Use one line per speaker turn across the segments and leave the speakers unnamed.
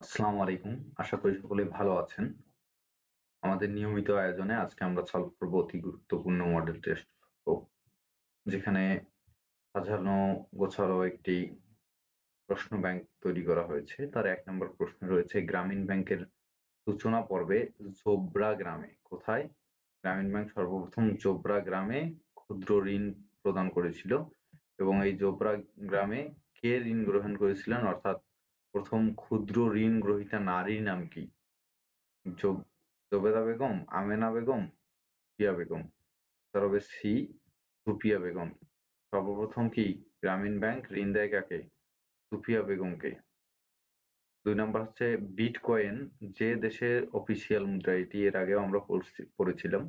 আসসালামু আলাইকুম। আশা করি সকলে ভালো আছেন। আমাদের নিয়মিত আয়োজনে আজকে আমরা সলভ করব অতি গুরুত্বপূর্ণ মডেল টেস্ট ও যেখানে সাজানো গোছালো একটি প্রশ্ন ব্যাংক তৈরি করা হয়েছে। তার ১ নম্বর প্রশ্ন রয়েছে গ্রামীণ ব্যাংকের সূচনা পর্বে জোবরা গ্রামে কোথায় গ্রামীণ ব্যাংক সর্বপ্রথম জোবরা গ্রামে ক্ষুদ্র ঋণ প্রদান করেছিল এবং এই জোবরা গ্রামে কে ঋণ গ্রহণ করেছিলেন অর্থাৎ প্রথম ক্ষুদ্র ঋণ গ্রহীতা নারীর নাম কি? জোবেদা বেগম, আমেনা বেগম, সুফিয়া বেগম। তার হবে সি সুফিয়া বেগম। সর্বপ্রথম কি গ্রামীণ ব্যাংক ঋণ দেয় কাকে? সুফিয়া বেগমকে। ২ নম্বর হচ্ছে বিটকয়েন যে দেশের অফিসিয়াল মুদ্রা, এটি এর আগেও আমরা পড়েছিলাম।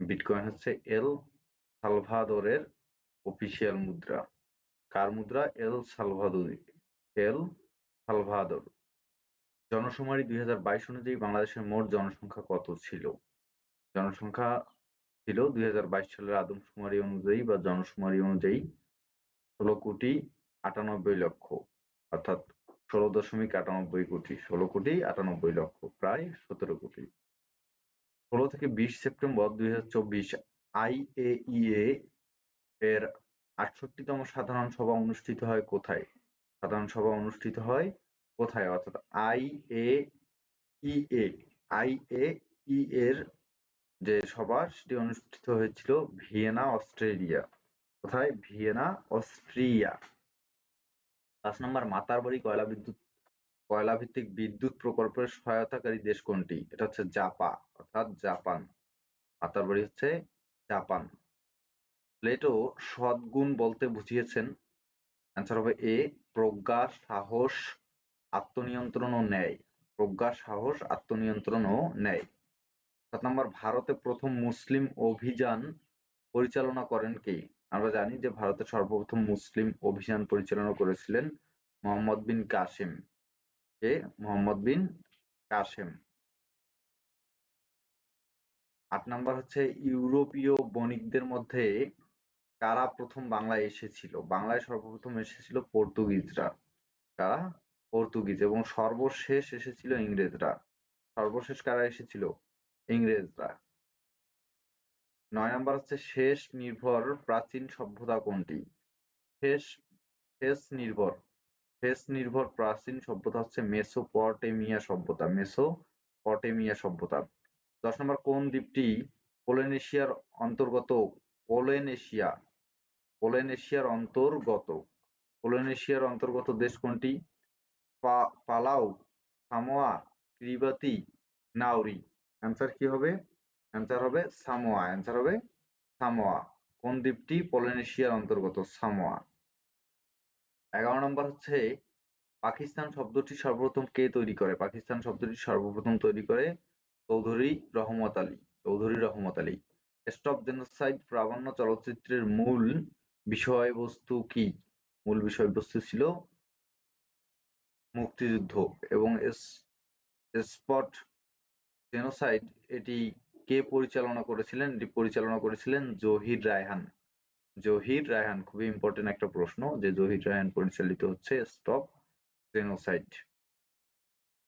বিটকয়েন হচ্ছে এল সালভাদোরের অফিসিয়াল মুদ্রা। কার মুদ্রা? El Salvador. জনশুমারি ২০২২ অনুযায়ী বাংলাদেশের মোট জনসংখ্যা কত ছিল? জনসংখ্যা ছিল ২০২২ সালের আদমশুমারি অনুযায়ী বা জনশুমারি অনুযায়ী ১৬,৯৮,০০,০০০ অর্থাৎ ১৬.৯৮ কোটি, ১৬,৯৮,০০,০০০ প্রায় ১৭ কোটি। ১৬ থেকে ২০ সেপ্টেম্বর ২০২৪ আইএইএ এর ৬৮তম সাধারণ সভা অনুষ্ঠিত হয় কোথায়? সাধারণ সভা অনুষ্ঠিত হয় কোথায়? অর্থাৎ আইএইএ এর যে সভা সেটি অনুষ্ঠিত হয়েছিল ভিয়েনা, অস্ট্রিয়া। কোথায়? Vienna, Austria. ৫ নম্বর মাতারবাড়ি কয়লা ভিত্তিক বিদ্যুৎ প্রকল্পের সহায়তাকারী দেশ কোনটি? এটা হচ্ছে অর্থাৎ জাপান। মাতারবাড়ি হচ্ছে জাপান। প্লেটো সদ্গুণ বলতে বুঝিয়েছেন, অ্যান্সার হবে এ প্রজ্ঞা, সাহস, আত্মনিয়ন্ত্রণ ও ন্যায়। প্রজ্ঞা, সাহস, আত্মনিয়ন্ত্রণ ও ন্যায়। ৭ নম্বর ভারতে প্রথম মুসলিম অভিযান পরিচালনা করেন কে? আমরা জানি যে ভারতে সর্বপ্রথম মুসলিম অভিযান পরিচালনা করেছিলেন মোহাম্মদ বিন কাসেম। কে? মোহাম্মদ বিন কাসেম। ৮ নম্বর হচ্ছে ইউরোপীয় বণিকদের মধ্যে কারা প্রথম বাংলায় এসেছিল? বাংলায় সর্বপ্রথম এসেছিল পর্তুগিজরা। কারা? পর্তুগিজ। এবং সর্বশেষ এসেছিল ইংরেজরা। সর্বশেষ কারা এসেছিল? ইংরেজরা। ৯ নম্বর হচ্ছে শেষ নির্ভর প্রাচীন সভ্যতা কোনটি? শেষ নির্ভর প্রাচীন সভ্যতা হচ্ছে মেসোপটেমিয়া সভ্যতা। ১০ নম্বর কোন দ্বীপটি পলিনেশিয়ার অন্তর্গত? পলিনেশিয়ার অন্তর্গত দেশ কোনটি? Palau, Samoa, Kiribati, Nauru. Answer কি হবে? অ্যান্সার হবে সামোয়া। কোন দ্বীপটি পলিনেশিয়ার অন্তর্গত? সামোয়া। ১১ নম্বর হচ্ছে পাকিস্তান শব্দটি সর্বপ্রথম কে তৈরি করে? পাকিস্তান শব্দটি সর্বপ্রথম তৈরি করে চৌধুরী রহমত আলী। স্টপ জেনোসাইড প্রামাণ্য চলচ্চিত্রের মূল বিষয়বস্তু কি? মূল বিষয়বস্তু ছিল মুক্তিযুদ্ধ। এবং স্পট জেনোসাইড এটি কে পরিচালনা করেছিলেন? এটি পরিচালনা করেছিলেন জহির রায়হান। খুবই ইম্পর্টেন্ট একটা প্রশ্ন যে জহির রায়হান পরিচালিত হচ্ছে স্টপ জেনোসাইড।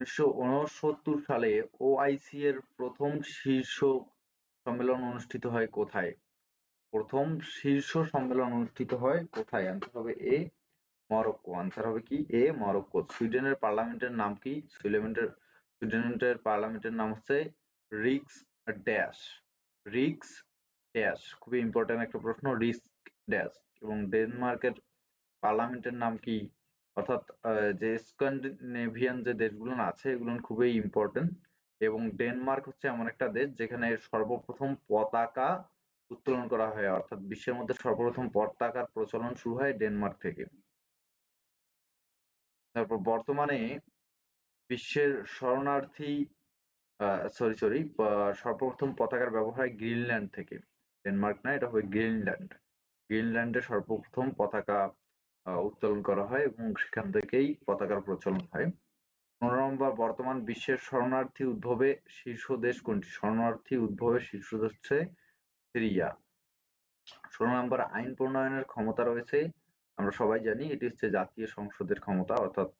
১৯৬৯ সালে ওআইসি এর প্রথম শীর্ষ সম্মেলন অনুষ্ঠিত হয় কোথায়? প্রথম শীর্ষ সম্মেলন অনুষ্ঠিত হয় কোথায়? অ্যান্সার হবে এ মরক্কো। অ্যান্সার হবে কি? এ মরক্কো। সুইডেনের পার্লামেন্টের নাম কি? সুইডেনের পার্লামেন্টের নাম হচ্ছে রিক্স ড্যাশ। খুবই ইম্পর্টেন্ট একটা প্রশ্ন, রিক্স ড্যাশ। এবং ডেনমার্কের পার্লামেন্টের নাম কি? অর্থাৎ যে স্ক্যান্ডিনেভিয়ান যে দেশগুলো আছে এগুলো খুবই ইম্পর্টেন্ট। এবং ডেনমার্ক হচ্ছে এমন একটা দেশ যেখানে সর্বপ্রথম পতাকা উত্তোলন করা হয়, অর্থাৎ বিশ্বের মধ্যে সর্বপ্রথম পতাকার প্রচলন শুরু হয় ডেনমার্ক থেকে। তারপর বর্তমানে বিশ্বের শরণার্থী সর্বপ্রথম পতাকার ব্যবহার হয় গ্রিনল্যান্ড থেকে। ডেনমার্ক না, এটা হবে গ্রিনল্যান্ডে সর্বপ্রথম পতাকা উত্তোলন করা হয় এবং সেখান থেকেই পতাকার প্রচলন হয়। ১৫ নম্বর বর্তমান বিশ্বের শরণার্থী উদ্ভবে শীর্ষ দেশ কোনটি? শরণার্থী উদ্ভবের শীর্ষ দেশ হচ্ছে সিরিয়া। ১৬ নম্বর আইন প্রণয়নের ক্ষমতা রয়েছে, আমরা সবাই জানি এটি হচ্ছে জাতীয় সংসদের ক্ষমতা, অর্থাৎ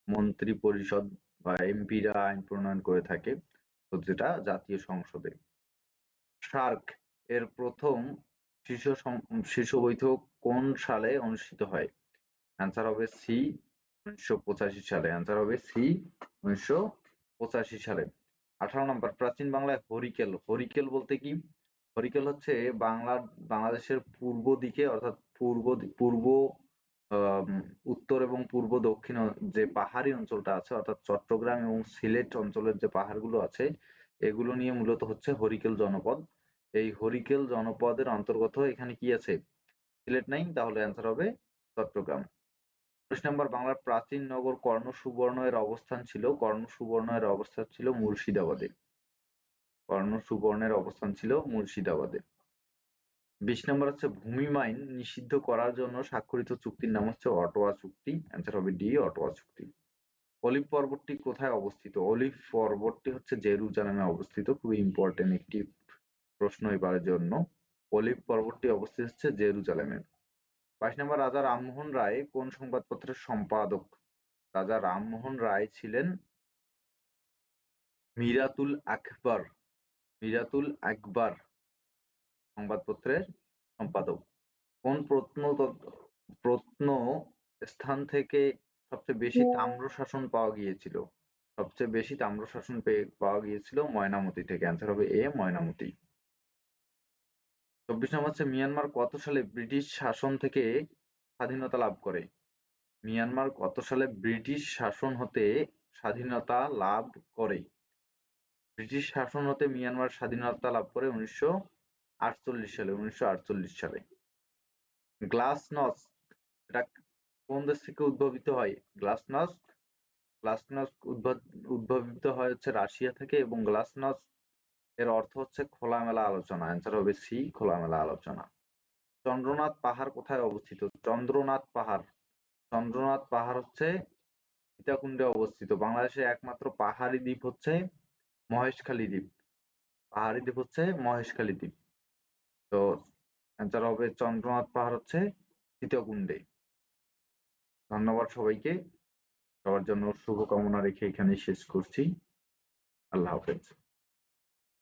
মন্ত্রী পরিষদ বা এমপিরা আইন প্রণয়ন করে থাকে, তো যেটা জাতীয় সংসদে। সার্ক এর প্রথম শীর্ষ বৈঠক কোন সালে অনুষ্ঠিত হয়? অ্যান্সার হবে সি 1985 সালে। অ্যান্সার হবে সি 1985 সালে। 18 নম্বর, প্রাচীন বাংলায় হরিকেল, হরিকেল বলতে কি? হরিকেল হচ্ছে বাংলাদেশের পূর্ব দিকে, অর্থাৎ পূর্ব উত্তর এবং পূর্ব দক্ষিণ যে পাহাড়ি অঞ্চলটা আছে, অর্থাৎ চট্টগ্রাম এবং সিলেট অঞ্চলের যে পাহাড়গুলো আছে, এগুলো নিয়ে মূলত হচ্ছে হরিকেল জনপদ। এই হরিকেল জনপদের অন্তর্গত এখানে কি আছে? সিলেট নাই, তাহলে অ্যান্সার হবে চট্টগ্রাম। 19 নম্বর, বাংলার প্রাচীন নগর কর্ণ সুবর্ণ এর অবস্থান ছিল, কর্ণ সুবর্ণ এর অবস্থান ছিল মুর্শিদাবাদে। কর্ণ সুবর্ণের অবস্থান ছিল মুর্শিদাবাদে। 20 নম্বর হচ্ছে ভূমি মাইন নিষিদ্ধ করার জন্য স্বাক্ষরিত চুক্তির নাম হচ্ছে অটোয়া চুক্তি। অ্যান্সার হবে ডি, অটোয়া চুক্তি। অলিভ পর্বতটি কোথায় অবস্থিত? অলিভ পর্বতটি হচ্ছে জেরুজালেমে অবস্থিত। খুবই ইম্পর্টেন্ট একটি প্রশ্ন এবারের জন্য। অলিভ পর্বতটি অবস্থিত হচ্ছে জেরুজালেমে। 22 নম্বর, রাজা রামমোহন রায় কোন সংবাদপত্রের সম্পাদক? রাজা রামমোহন রায় ছিলেন মিরাতুল আকবর, মিরাতুল আকবর সংবাদপত্রের সম্পাদক। কোন স্থান থেকে সবচেয়ে বেশি তাম্রশাসন পাওয়া গিয়েছিল? সবচেয়ে বেশি তাম্রশাসন পাওয়া গিয়েছিল ময়নামতি থেকে। অ্যান্সার হবে এ, ময়নামতি। 24 নম্বর হচ্ছে মিয়ানমার কত সালে ব্রিটিশ শাসন থেকে স্বাধীনতা লাভ করে? মিয়ানমার কত সালে ব্রিটিশ শাসন হতে স্বাধীনতা লাভ করে? ব্রিটিশ শাসন হতে মিয়ানমার স্বাধীনতা লাভ করে 1948 সালে। 1948 সালে। গ্লাসনস্ট, এটা কোন দেশ থেকে উদ্ভাবিত হয়? গ্লাসনস্ট, গ্লাসনস্ট উদ্ভাবিত হয় হচ্ছে রাশিয়া থেকে, এবং গ্লাসনস্ট এর অর্থ হচ্ছে খোলামেলা আলোচনা। অ্যান্সার হবে সি, খোলামেলা আলোচনা। চন্দ্রনাথ পাহাড় কোথায় অবস্থিত? চন্দ্রনাথ পাহাড়, চন্দ্রনাথ পাহাড় হচ্ছে সীতাকুণ্ডে অবস্থিত। বাংলাদেশের একমাত্র পাহাড়ি দ্বীপ হচ্ছে মহেশখালী দ্বীপ। পাহাড়ি দ্বীপ হচ্ছে মহেশখালী দ্বীপ। তো অ্যান্সার হবে চন্দ্রনাথ পাহাড় হচ্ছে সীতাকুণ্ডে। ধন্যবাদ সবাইকে। সবার জন্য শুভকামনা রেখে এখানেই শেষ করছি। আল্লাহ হাফেজ।